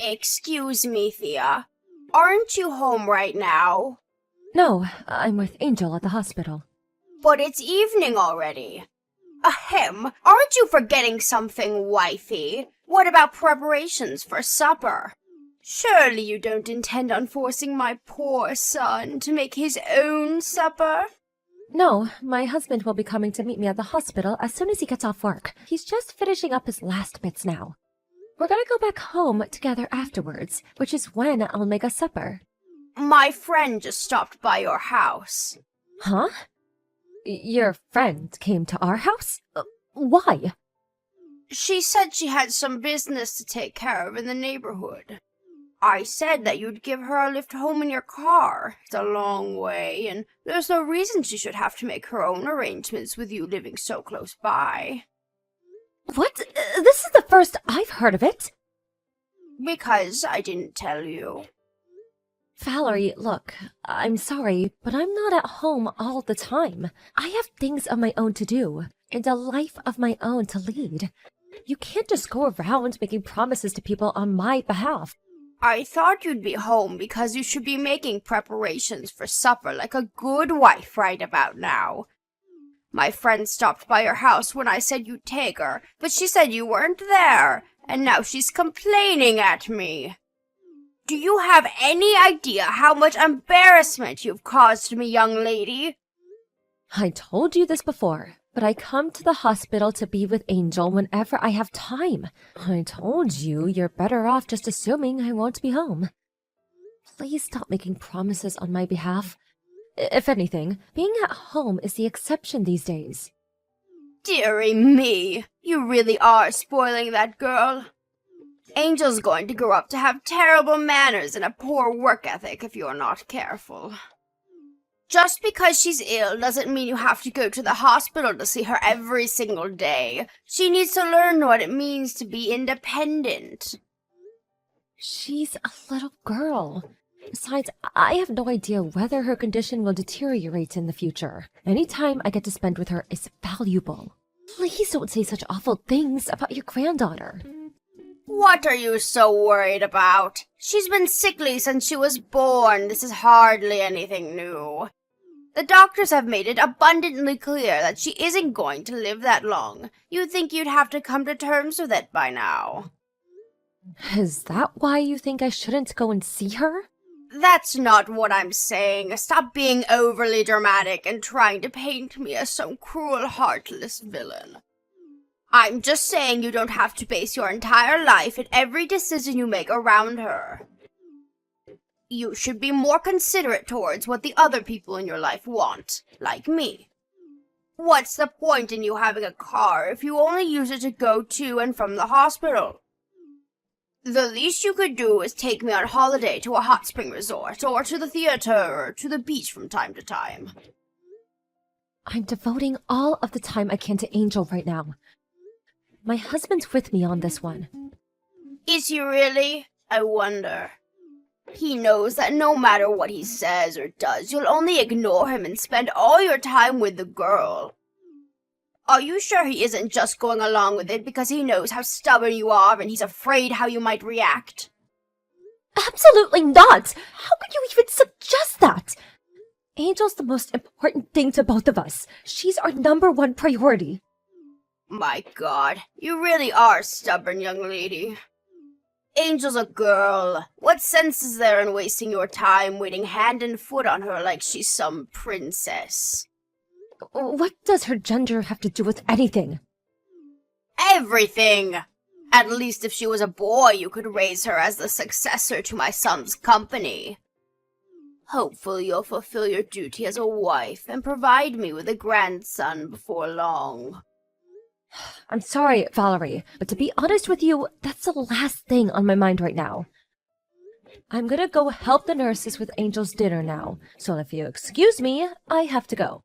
Excuse me, Thea. Aren't you home right now? No, I'm with Angel at the hospital. But it's evening already. Ahem, aren't you forgetting something, wifey? What about preparations for supper? Surely you don't intend on forcing my poor son to make his own supper? No, my husband will be coming to meet me at the hospital as soon as he gets off work. He's just finishing up his last bits now. We're gonna go back home together afterwards, which is when I'll make us supper. My friend just stopped by your house. Huh? Your friend came to our house? Why? She said she had some business to take care of in the neighborhood. I said that you'd give her a lift home in your car. It's a long way, and there's no reason she should have to make her own arrangements with you living so close by. What? This is the first I've heard of it. Because I didn't tell you. Valerie, look, I'm sorry, but I'm not at home all the time. I have things of my own to do, and a life of my own to lead. You can't just go around making promises to people on my behalf. I thought you'd be home because you should be making preparations for supper like a good wife right about now. My friend stopped by your house when I said you'd take her, but she said you weren't there, and now she's complaining at me. Do you have any idea how much embarrassment you've caused me, young lady? I told you this before, but I come to the hospital to be with Angel whenever I have time. I told you you're better off just assuming I won't be home. Please stop making promises on my behalf. If anything, being at home is the exception these days. Dearie me, you really are spoiling that girl. Angel's going to grow up to have terrible manners and a poor work ethic if you're not careful. Just because she's ill doesn't mean you have to go to the hospital to see her every single day. She needs to learn what it means to be independent. She's a little girl. Besides, I have no idea whether her condition will deteriorate in the future. Any time I get to spend with her is valuable. Please don't say such awful things about your granddaughter. What are you so worried about? She's been sickly since she was born. This is hardly anything new. The doctors have made it abundantly clear that she isn't going to live that long. You'd think you'd have to come to terms with it by now. Is that why you think I shouldn't go and see her? That's not what I'm saying. Stop being overly dramatic and trying to paint me as some cruel, heartless villain. I'm just saying you don't have to base your entire life and every decision you make around her. You should be more considerate towards what the other people in your life want, like me. What's the point in you having a car if you only use it to go to and from the hospital? The least you could do is take me on holiday to a hot spring resort, or to the theater, or to the beach from time to time. I'm devoting all of the time I can to Angel right now. My husband's with me on this one. Is he really? I wonder. He knows that no matter what he says or does, you'll only ignore him and spend all your time with the girl. Are you sure he isn't just going along with it because he knows how stubborn you are and he's afraid how you might react? Absolutely not! How could you even suggest that? Angel's the most important thing to both of us. She's our #1 priority. My God, you really are stubborn, young lady. Angel's a girl. What sense is there in wasting your time waiting hand and foot on her like she's some princess? What does her gender have to do with anything? Everything! At least if she was a boy, you could raise her as the successor to my son's company. Hopefully you'll fulfill your duty as a wife and provide me with a grandson before long. I'm sorry, Valerie, but to be honest with you, that's the last thing on my mind right now. I'm gonna go help the nurses with Angel's dinner now, so if you excuse me, I have to go.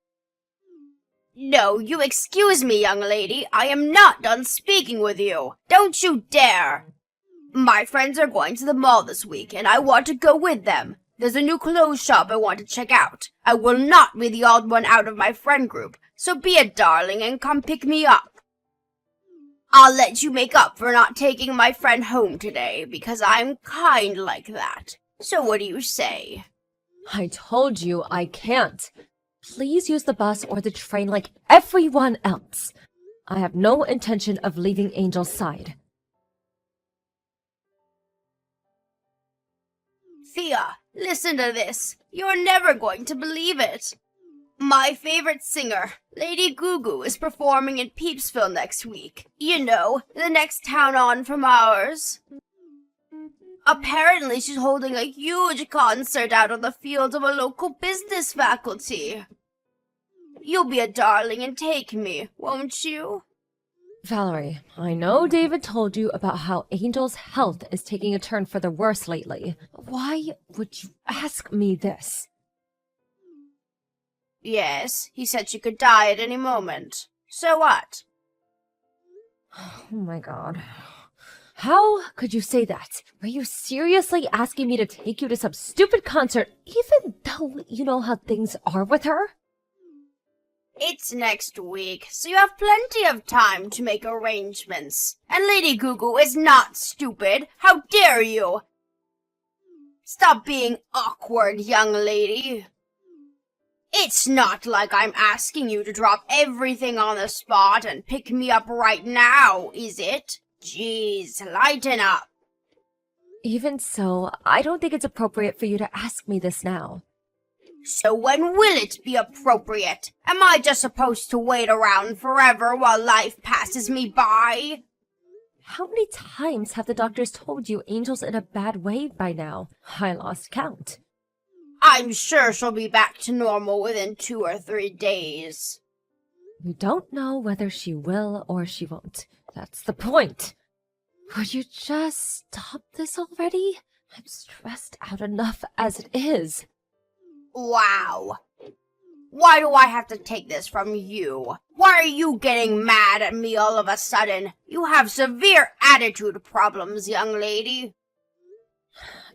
No, you excuse me, young lady. I am not done speaking with you. Don't you dare. My friends are going to the mall this week, and I want to go with them. There's a new clothes shop I want to check out. I will not be the odd one out of my friend group, so be a darling and come pick me up. I'll let you make up for not taking my friend home today, because I'm kind like that. So what do you say? I told you I can't. Please use the bus or the train like everyone else. I have no intention of leaving Angel's side. Thea, listen to this. You're never going to believe it. My favorite singer, Lady Gugu, is performing in Peepsville next week. You know, the next town on from ours. Apparently, she's holding a huge concert out on the field of a local business faculty. You'll be a darling and take me, won't you? Valerie, I know David told you about how Angel's health is taking a turn for the worse lately. Why would you ask me this? Yes, he said she could die at any moment. So what? Oh my god. How could you say that? Are you seriously asking me to take you to some stupid concert even though you know how things are with her? It's next week, so you have plenty of time to make arrangements. And Lady Gugu is not stupid. How dare you? Stop being awkward, young lady. It's not like I'm asking you to drop everything on the spot and pick me up right now, is it? Jeez, lighten up. Even so, I don't think it's appropriate for you to ask me this now. So when will it be appropriate? Am I just supposed to wait around forever while life passes me by? How many times have the doctors told you Angel's in a bad way by now? I lost count. I'm sure she'll be back to normal within 2 or 3 days. We don't know whether she will or she won't. That's the point. Would you just stop this already? I'm stressed out enough as it is. Wow. Why do I have to take this from you? Why are you getting mad at me all of a sudden? You have severe attitude problems, young lady.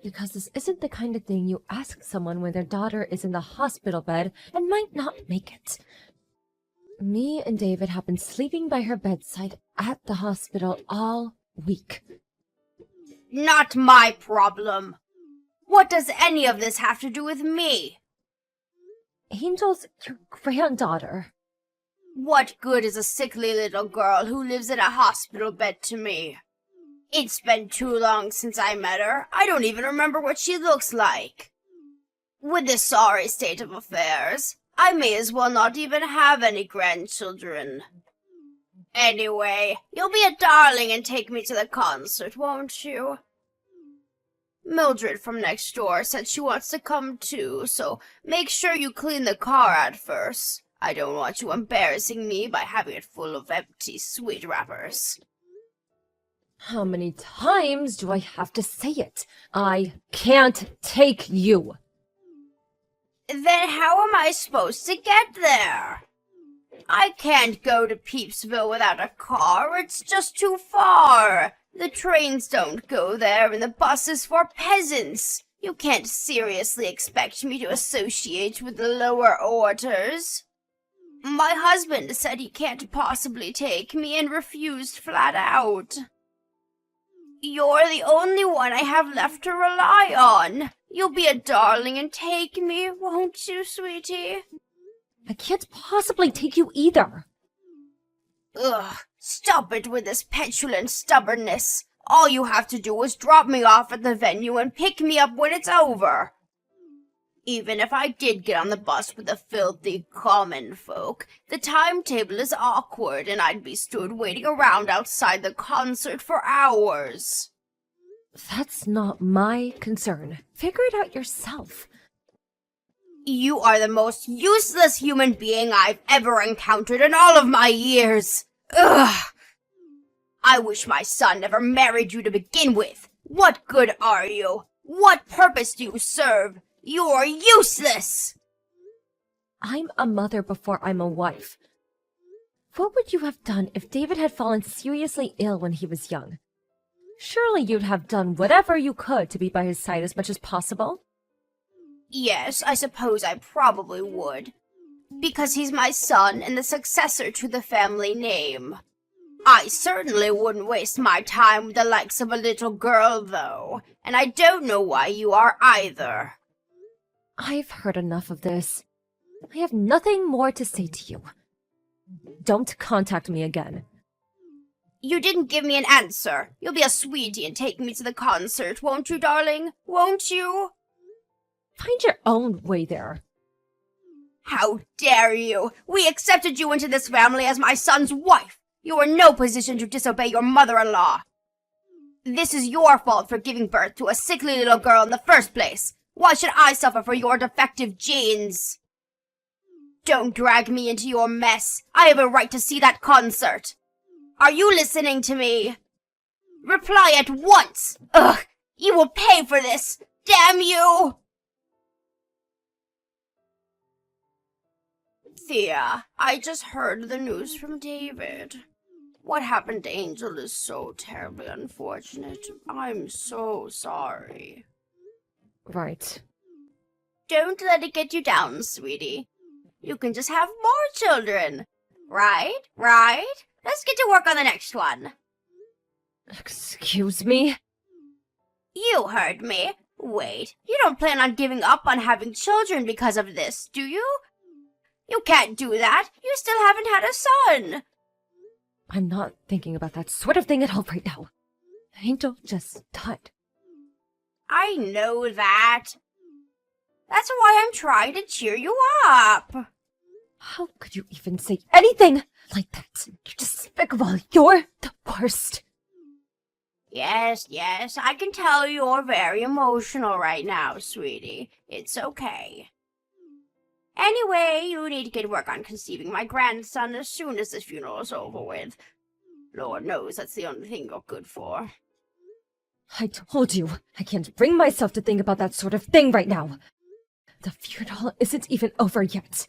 Because this isn't the kind of thing you ask someone when their daughter is in the hospital bed and might not make it. Me and David have been sleeping by her bedside at the hospital all week. Not my problem. What does any of this have to do with me? Angel's your granddaughter. What good is a sickly little girl who lives in a hospital bed to me? It's been too long since I met her. I don't even remember what she looks like. With this sorry state of affairs, I may as well not even have any grandchildren. Anyway, you'll be a darling and take me to the concert, won't you? Mildred from next door said she wants to come too, so make sure you clean the car out first. I don't want you embarrassing me by having it full of empty sweet wrappers. How many times do I have to say it? I can't take you. Then how am I supposed to get there? I can't go to Peepsville without a car. It's just too far. The trains don't go there, and the bus is for peasants. You can't seriously expect me to associate with the lower orders. My husband said he can't possibly take me and refused flat out. You're the only one I have left to rely on. You'll be a darling and take me, won't you, sweetie? I can't possibly take you either. Ugh, stop it with this petulant stubbornness. All you have to do is drop me off at the venue and pick me up when it's over. Even if I did get on the bus with the filthy common folk, the timetable is awkward and I'd be stood waiting around outside the concert for hours. That's not my concern. Figure it out yourself. You are the most useless human being I've ever encountered in all of my years. Ugh! I wish my son never married you to begin with. What good are you? What purpose do you serve? You're useless! I'm a mother before I'm a wife. What would you have done if David had fallen seriously ill when he was young? Surely you'd have done whatever you could to be by his side as much as possible. Yes, I suppose I probably would. Because he's my son and the successor to the family name. I certainly wouldn't waste my time with the likes of a little girl, though, and I don't know why you are either. I've heard enough of this. I have nothing more to say to you. Don't contact me again. You didn't give me an answer. You'll be a sweetie and take me to the concert, won't you, darling? Won't you? Find your own way there. How dare you! We accepted you into this family as my son's wife. You were in no position to disobey your mother-in-law. This is your fault for giving birth to a sickly little girl in the first place. Why should I suffer for your defective genes? Don't drag me into your mess. I have a right to see that concert. Are you listening to me? Reply at once! Ugh! You will pay for this! Damn you! Thea, I just heard the news from David. What happened to Angel is so terribly unfortunate. I'm so sorry. Right. Don't let it get you down, sweetie. You can just have more children. Right? Let's get to work on the next one. Excuse me? You heard me. Wait, you don't plan on giving up on having children because of this, do you? You can't do that. You still haven't had a son. I'm not thinking about that sort of thing at all right now. Angel just died. I know that. That's why I'm trying to cheer you up. How could you even say anything like that? You're despicable. You're the worst. Yes, I can tell you're very emotional right now, sweetie. It's okay. Anyway, you need to get to work on conceiving my grandson as soon as this funeral is over with. Lord knows that's the only thing you're good for. I told you, I can't bring myself to think about that sort of thing right now. The funeral isn't even over yet.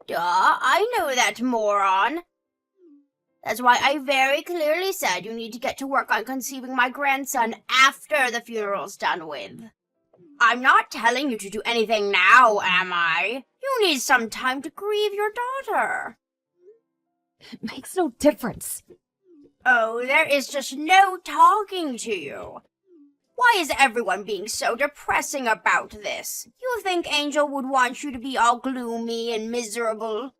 Duh, I know that, moron. That's why I very clearly said you need to get to work on conceiving my grandson after the funeral's done with. I'm not telling you to do anything now, am I? You need some time to grieve your daughter. It makes no difference. Oh, there is just no talking to you. Why is everyone being so depressing about this? You think Angel would want you to be all gloomy and miserable?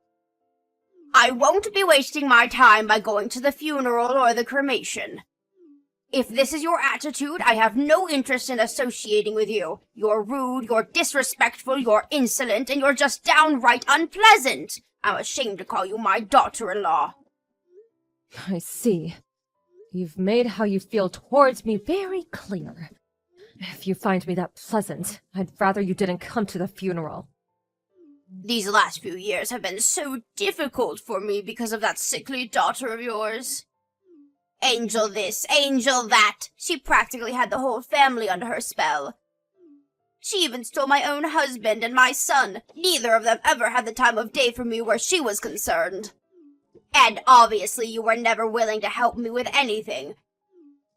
I won't be wasting my time by going to the funeral or the cremation. If this is your attitude, I have no interest in associating with you. You're rude, you're disrespectful, you're insolent, and you're just downright unpleasant. I'm ashamed to call you my daughter-in-law. I see. You've made how you feel towards me very clear. If you find me that pleasant, I'd rather you didn't come to the funeral. These last few years have been so difficult for me because of that sickly daughter of yours. Angel this, Angel that. She practically had the whole family under her spell. She even stole my own husband and my son. Neither of them ever had the time of day for me where she was concerned. And obviously you were never willing to help me with anything.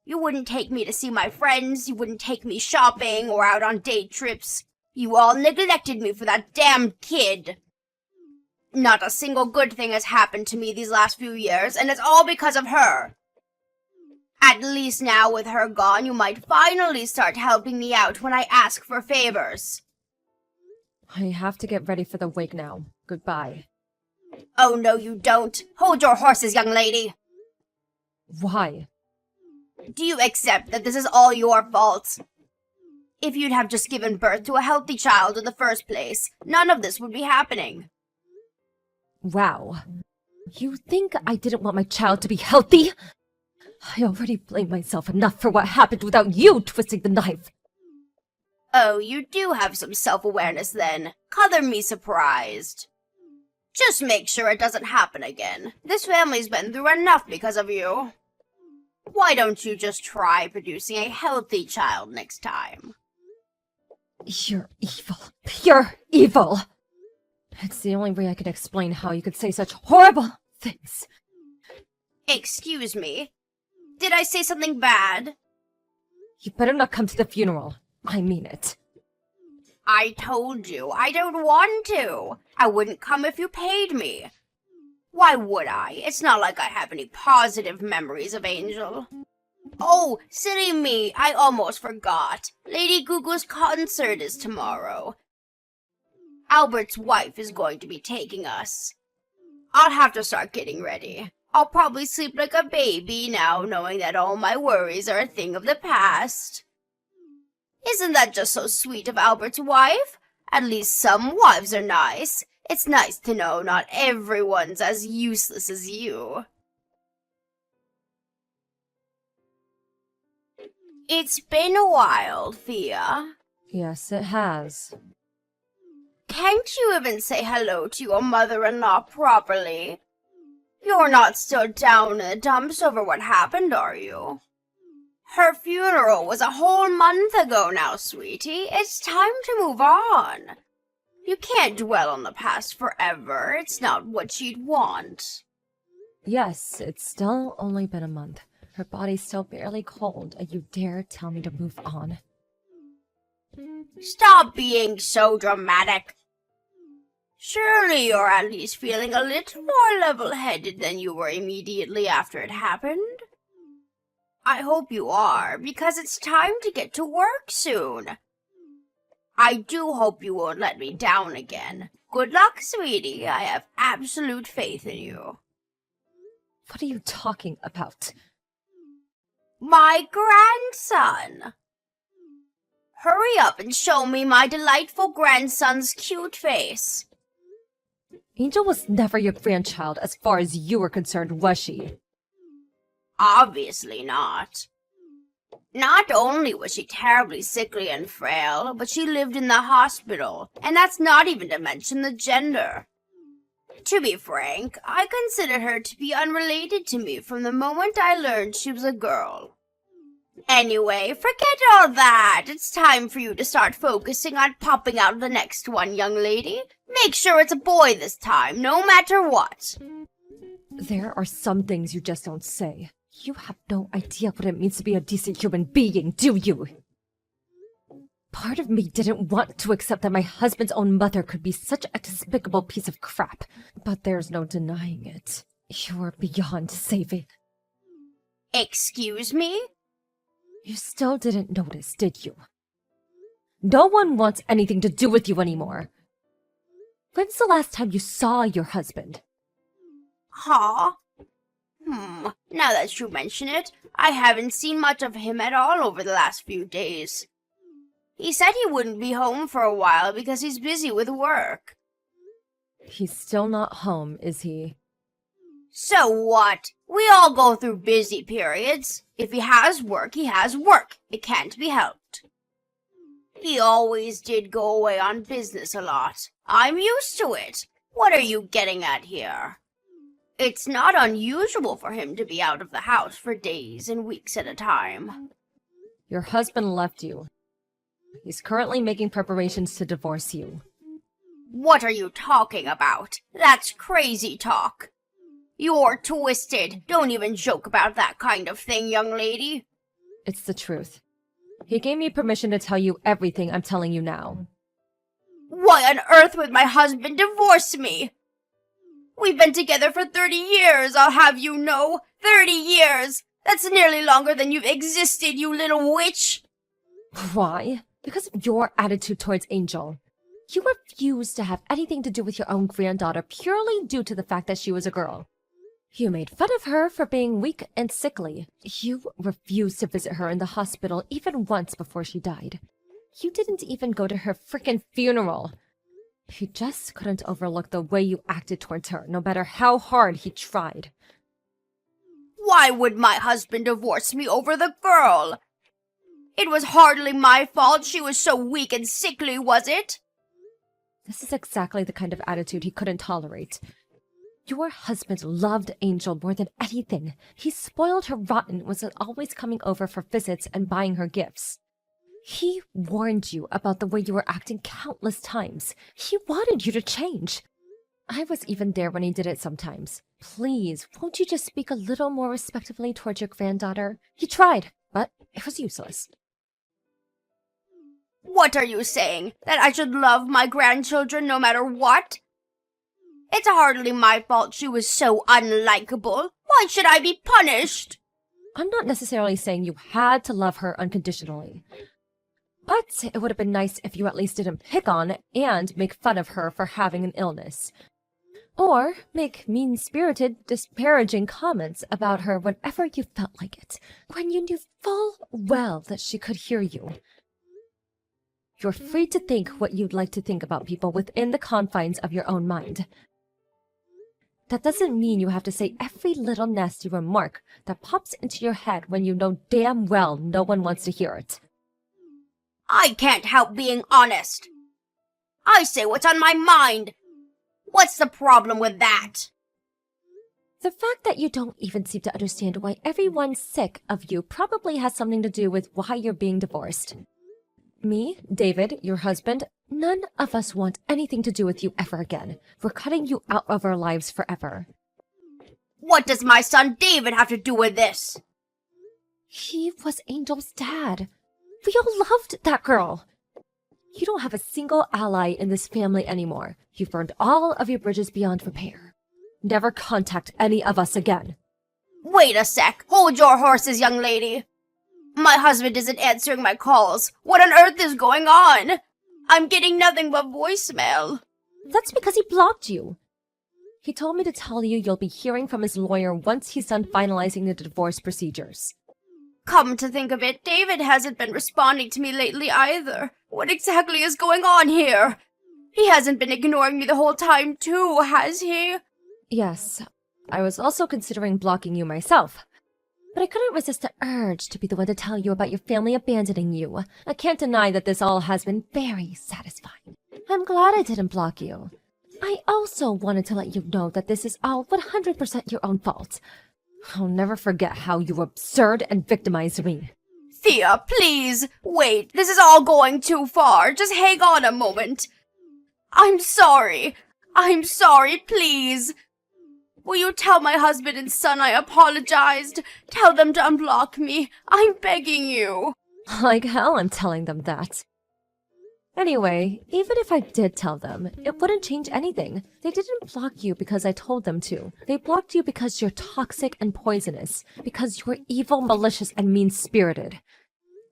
You wouldn't take me to see my friends, you wouldn't take me shopping or out on day trips. You all neglected me for that damned kid. Not a single good thing has happened to me these last few years, and it's all because of her. At least now with her gone, you might finally start helping me out when I ask for favors. I have to get ready for the wake now. Goodbye. Oh, no, you don't. Hold your horses, young lady. Why? Do you accept that this is all your fault? If you'd have just given birth to a healthy child in the first place, none of this would be happening. Wow. You think I didn't want my child to be healthy? I already blame myself enough for what happened without you twisting the knife. Oh, you do have some self-awareness then. Color me surprised. Just make sure it doesn't happen again. This family's been through enough because of you. Why don't you just try producing a healthy child next time? You're evil. Pure evil. It's the only way I can explain how you could say such horrible things. Excuse me? Did I say something bad? You better not come to the funeral. I mean it. I told you, I don't want to. I wouldn't come if you paid me. Why would I? It's not like I have any positive memories of Angel. Oh, silly me, I almost forgot. Lady Gugu's concert is tomorrow. Albert's wife is going to be taking us. I'll have to start getting ready. I'll probably sleep like a baby now, knowing that all my worries are a thing of the past. Isn't that just so sweet of Albert's wife? At least some wives are nice. It's nice to know not everyone's as useless as you. It's been a while, Thea. Yes, it has. Can't you even say hello to your mother-in-law properly? You're not still down in the dumps over what happened, are you? Her funeral was a whole month ago now, sweetie. It's time to move on. You can't dwell on the past forever. It's not what you'd want. Yes, it's still only been a month. Her body's still barely cold, and you dare tell me to move on? Stop being so dramatic. Surely you're at least feeling a little more level-headed than you were immediately after it happened. I hope you are, because it's time to get to work soon. I do hope you won't let me down again. Good luck, sweetie. I have absolute faith in you. What are you talking about? My grandson. Hurry up and show me my delightful grandson's cute face. Angel was never your grandchild as far as you were concerned, was she? Obviously not. Not only was she terribly sickly and frail, but she lived in the hospital, and that's not even to mention the gender. To be frank, I considered her to be unrelated to me from the moment I learned she was a girl. Anyway, forget all that. It's time for you to start focusing on popping out the next one, young lady. Make sure it's a boy this time, no matter what. There are some things you just don't say. You have no idea what it means to be a decent human being, do you? Part of me didn't want to accept that my husband's own mother could be such a despicable piece of crap, but there's no denying it. You're beyond saving. Excuse me? You still didn't notice, did you? No one wants anything to do with you anymore. When's the last time you saw your husband? Huh? Now that you mention it, I haven't seen much of him at all over the last few days. He said he wouldn't be home for a while because he's busy with work. He's still not home, is he? So what? We all go through busy periods. If he has work, he has work. It can't be helped. He always did go away on business a lot. I'm used to it. What are you getting at here? It's not unusual for him to be out of the house for days and weeks at a time. Your husband left you. He's currently making preparations to divorce you. What are you talking about? That's crazy talk. You're twisted. Don't even joke about that kind of thing, young lady. It's the truth. He gave me permission to tell you everything I'm telling you now. Why on earth would my husband divorce me? We've been together for 30 years, I'll have you know. 30 years! That's nearly longer than you've existed, you little witch! Why? Because of your attitude towards Angel. You refused to have anything to do with your own granddaughter purely due to the fact that she was a girl. You made fun of her for being weak and sickly. You refused to visit her in the hospital even once before she died. You didn't even go to her frickin' funeral. He just couldn't overlook the way you acted towards her, no matter how hard he tried. Why would my husband divorce me over the girl? It was hardly my fault she was so weak and sickly, was it? This is exactly the kind of attitude he couldn't tolerate. Your husband loved Angel more than anything. He spoiled her rotten, was always coming over for visits and buying her gifts. He warned you about the way you were acting countless times. He wanted you to change. I was even there when he did it sometimes. Please, won't you just speak a little more respectfully towards your granddaughter? He tried, but it was useless. What are you saying? That I should love my grandchildren no matter what? It's hardly my fault she was so unlikable. Why should I be punished? I'm not necessarily saying you had to love her unconditionally. But it would have been nice if you at least didn't pick on and make fun of her for having an illness. Or make mean-spirited, disparaging comments about her whenever you felt like it, when you knew full well that she could hear you. You're free to think what you'd like to think about people within the confines of your own mind. That doesn't mean you have to say every little nasty remark that pops into your head when you know damn well no one wants to hear it. I can't help being honest. I say what's on my mind. What's the problem with that? The fact that you don't even seem to understand why everyone's sick of you probably has something to do with why you're being divorced. Me, David, your husband, none of us want anything to do with you ever again. We're cutting you out of our lives forever. What does my son David have to do with this? He was Angel's dad. We all loved that girl. You don't have a single ally in this family anymore. You've burned all of your bridges beyond repair. Never contact any of us again. Wait a sec. Hold your horses, young lady. My husband isn't answering my calls. What on earth is going on? I'm getting nothing but voicemail. That's because he blocked you. He told me to tell you you'll be hearing from his lawyer once he's done finalizing the divorce procedures. Come to think of it, David hasn't been responding to me lately either. What exactly is going on here? He hasn't been ignoring me the whole time too, has he? Yes, I was also considering blocking you myself. But I couldn't resist the urge to be the one to tell you about your family abandoning you. I can't deny that this all has been very satisfying. I'm glad I didn't block you. I also wanted to let you know that this is all 100% your own fault. I'll never forget how you were absurd and victimized me. Thea, please, wait, this is all going too far. Just hang on a moment. I'm sorry, please. Will you tell my husband and son I apologized? Tell them to unblock me. I'm begging you. Like hell I'm telling them that. Anyway, even if I did tell them, it wouldn't change anything. They didn't block you because I told them to. They blocked you because you're toxic and poisonous, because you're evil, malicious, and mean-spirited.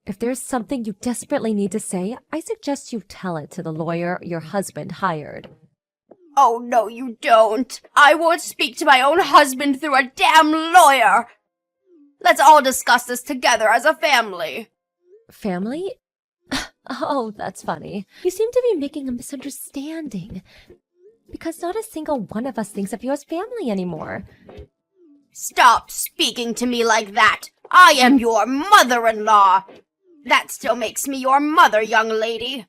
If there's something you desperately need to say, I suggest you tell it to the lawyer your husband hired. Oh, no, you don't. I won't speak to my own husband through a damn lawyer. Let's all discuss this together as a family. Family? Oh, that's funny. You seem to be making a misunderstanding. Because not a single one of us thinks of you as family anymore. Stop speaking to me like that. I am your mother-in-law. That still makes me your mother, young lady.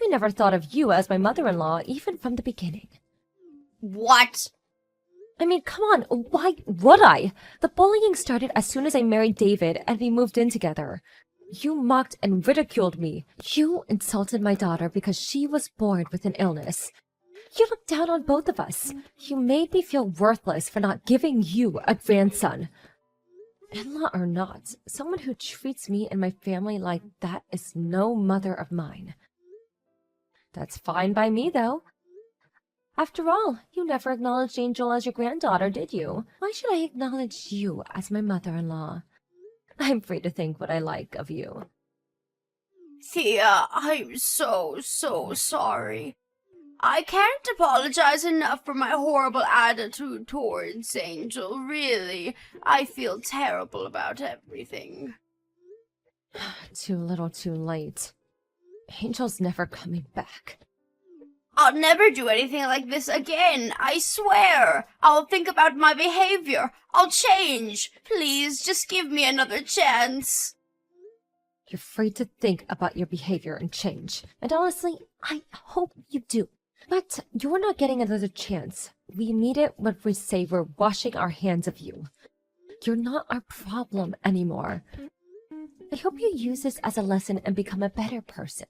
I never thought of you as my mother-in-law, even from the beginning. What? I mean, come on, why would I? The bullying started as soon as I married David and we moved in together. You mocked and ridiculed me. You insulted my daughter because she was born with an illness. You looked down on both of us. You made me feel worthless for not giving you a grandson. In-law or not, someone who treats me and my family like that is no mother of mine. That's fine by me, though. After all, you never acknowledged Angel as your granddaughter, did you? Why should I acknowledge you as my mother-in-law? I'm free to think what I like of you. Thea, I'm so sorry. I can't apologize enough for my horrible attitude towards Angel, really. I feel terrible about everything. Too little too late. Angel's never coming back. I'll never do anything like this again, I swear. I'll think about my behavior. I'll change. Please, just give me another chance. You're free to think about your behavior and change. And honestly, I hope you do. But you're not getting another chance. We mean it when we say we're washing our hands of you. You're not our problem anymore. I hope you use this as a lesson and become a better person.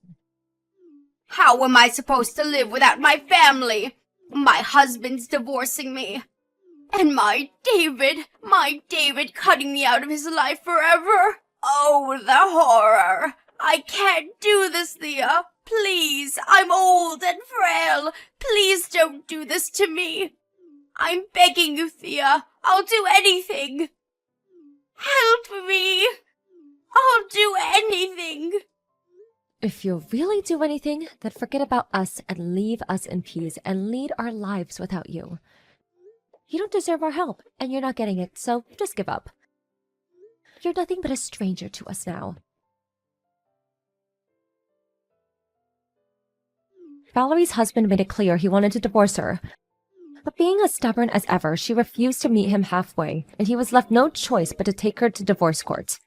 How am I supposed to live without my family? My husband's divorcing me. And my David cutting me out of his life forever. Oh, the horror. I can't do this, Thea. Please, I'm old and frail. Please don't do this to me. I'm begging you, Thea. I'll do anything. Help me. I'll do anything. If you'll really do anything, then forget about us and leave us in peace and lead our lives without you. You don't deserve our help, and you're not getting it, so just give up. You're nothing but a stranger to us now. Valerie's husband made it clear he wanted to divorce her. But being as stubborn as ever, she refused to meet him halfway, and he was left no choice but to take her to divorce court.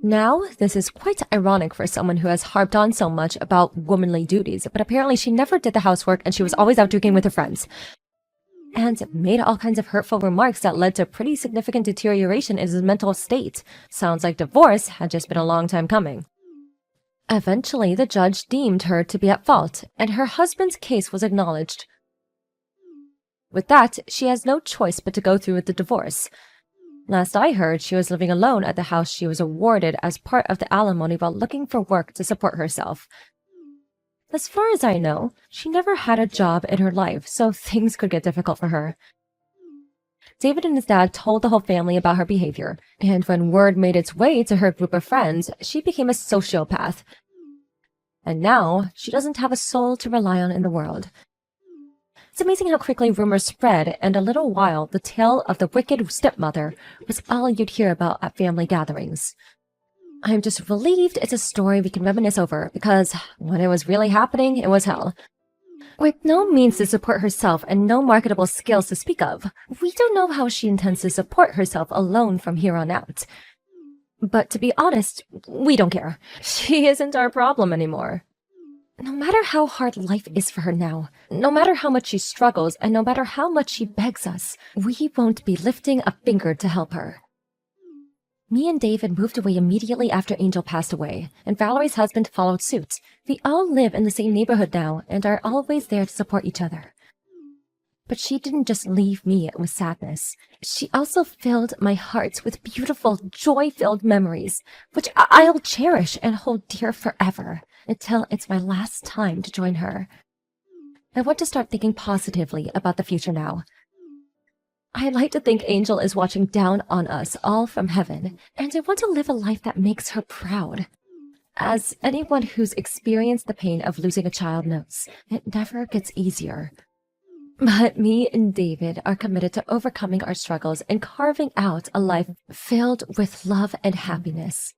Now, this is quite ironic for someone who has harped on so much about womanly duties, but apparently she never did the housework and she was always out drinking with her friends. And made all kinds of hurtful remarks that led to pretty significant deterioration in his mental state. Sounds like divorce had just been a long time coming. Eventually, the judge deemed her to be at fault, and her husband's case was acknowledged. With that, she has no choice but to go through with the divorce. Last I heard, she was living alone at the house she was awarded as part of the alimony while looking for work to support herself. As far as I know, she never had a job in her life, so things could get difficult for her. David and his dad told the whole family about her behavior, and when word made its way to her group of friends, she became a sociopath. And now, she doesn't have a soul to rely on in the world. It's amazing how quickly rumors spread, and a little while, the tale of the wicked stepmother was all you'd hear about at family gatherings. I'm just relieved it's a story we can reminisce over, because when it was really happening, it was hell. With no means to support herself and no marketable skills to speak of, we don't know how she intends to support herself alone from here on out. But to be honest, we don't care. She isn't our problem anymore. No matter how hard life is for her now, no matter how much she struggles, and no matter how much she begs us, we won't be lifting a finger to help her. Me and David moved away immediately after Angel passed away, and Valerie's husband followed suit. We all live in the same neighborhood now, and are always there to support each other. But she didn't just leave me with sadness. She also filled my heart with beautiful, joy-filled memories, which I'll cherish and hold dear forever, until it's my last time to join her. I want to start thinking positively about the future now. I like to think Angel is watching down on us all from heaven, and I want to live a life that makes her proud. As anyone who's experienced the pain of losing a child knows, it never gets easier. But me and David are committed to overcoming our struggles and carving out a life filled with love and happiness.